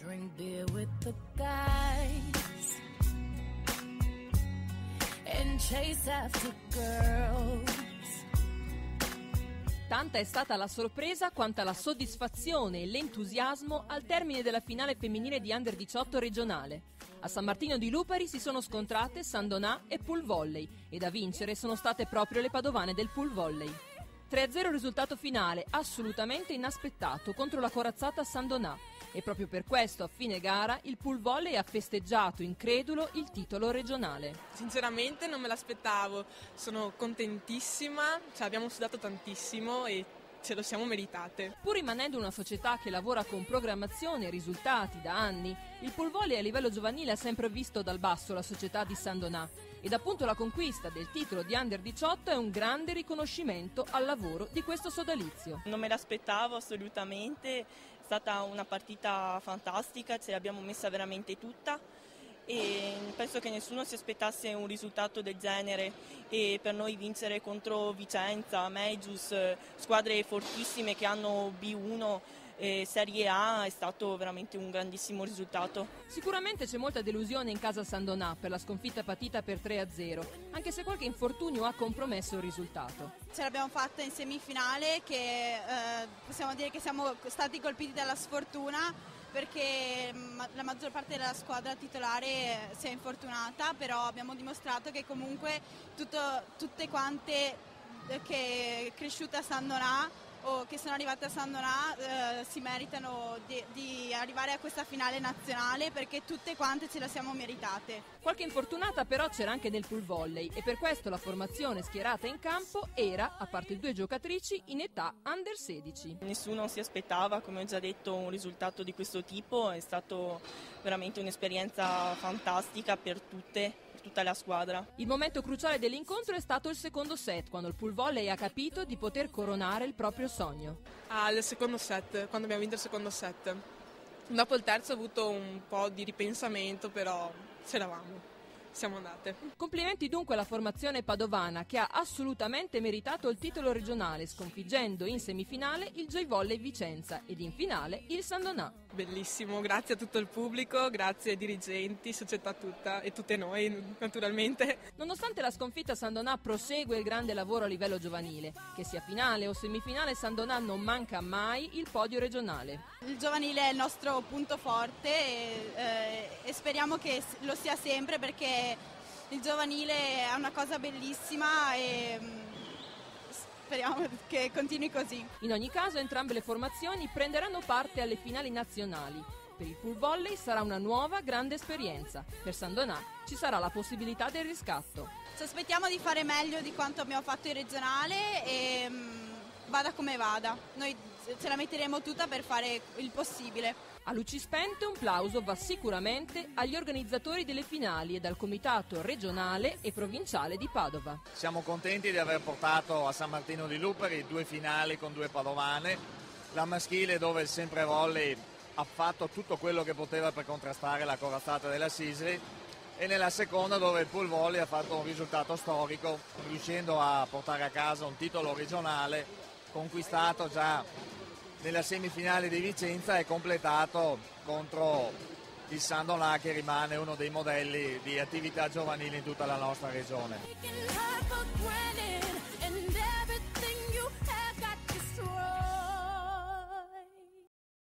drink beer with the guys and chase after girls. Tanta è stata la sorpresa quanta la soddisfazione e l'entusiasmo al termine della finale femminile di Under 18 regionale. A San Martino di Lupari si sono scontrate San Donà e Pool Volley ed a vincere sono state proprio le padovane del Pool Volley. 3-0 risultato finale assolutamente inaspettato contro la corazzata San Donà e proprio per questo a fine gara il Pool Volley ha festeggiato incredulo il titolo regionale. Sinceramente non me l'aspettavo, sono contentissima, abbiamo sudato tantissimo e ce lo siamo meritate. Pur rimanendo una società che lavora con programmazione e risultati da anni, il Pool Volley a livello giovanile ha sempre visto dal basso la società di San Donà ed appunto la conquista del titolo di Under 18 è un grande riconoscimento al lavoro di questo sodalizio. Non me l'aspettavo assolutamente, è stata una partita fantastica, ce l'abbiamo messa veramente tutta e penso che nessuno si aspettasse un risultato del genere e per noi vincere contro Vicenza, Mejus, squadre fortissime che hanno B1 Serie A è stato veramente un grandissimo risultato. Sicuramente c'è molta delusione in casa San Donà per la sconfitta patita per 3-0, anche se qualche infortunio ha compromesso il risultato. Ce l'abbiamo fatta in semifinale che possiamo dire che siamo stati colpiti dalla sfortuna perché la maggior parte della squadra titolare si è infortunata, però abbiamo dimostrato che comunque tutte quante che cresciute a San Donà o che sono arrivate a San Donà si meritano di arrivare a questa finale nazionale perché tutte quante ce la siamo meritate. Qualche infortunata però c'era anche nel Pool Volley e per questo la formazione schierata in campo era, a parte 2 giocatrici, in età Under 16. Nessuno si aspettava, come ho già detto, un risultato di questo tipo, è stato veramente un'esperienza fantastica per tutta la squadra. Il momento cruciale dell'incontro è stato il secondo set, quando il Pool Volley ha capito di poter coronare il proprio sogno. Al secondo set, quando abbiamo vinto il secondo set. Dopo il terzo ho avuto un po' di ripensamento, però c'eravamo. Siamo andate. Complimenti dunque alla formazione padovana che ha assolutamente meritato il titolo regionale, sconfiggendo in semifinale il Joy Volley Vicenza ed in finale il San Donà. Bellissimo, grazie a tutto il pubblico, grazie ai dirigenti, società tutta e tutte noi naturalmente. Nonostante la sconfitta, San Donà prosegue il grande lavoro a livello giovanile, che sia finale o semifinale San Donà non manca mai il podio regionale. Il giovanile è il nostro punto forte e speriamo che lo sia sempre perché il giovanile è una cosa bellissima e speriamo che continui così. In ogni caso entrambe le formazioni prenderanno parte alle finali nazionali. Per il Pool Volley sarà una nuova grande esperienza. Per San Donà ci sarà la possibilità del riscatto. Ci aspettiamo di fare meglio di quanto abbiamo fatto in regionale e vada come vada. Noi ce la metteremo tutta per fare il possibile. A luci spente un plauso va sicuramente agli organizzatori delle finali e dal comitato regionale e provinciale di Padova. Siamo contenti di aver portato a San Martino di Lupari 2 finali con 2 padovane, la maschile dove il Sempre Volley ha fatto tutto quello che poteva per contrastare la corazzata della Sisli e nella seconda dove il Pool Volley ha fatto un risultato storico riuscendo a portare a casa un titolo regionale conquistato già nella semifinale di Vicenza e completato contro il San Donà che rimane uno dei modelli di attività giovanili in tutta la nostra regione.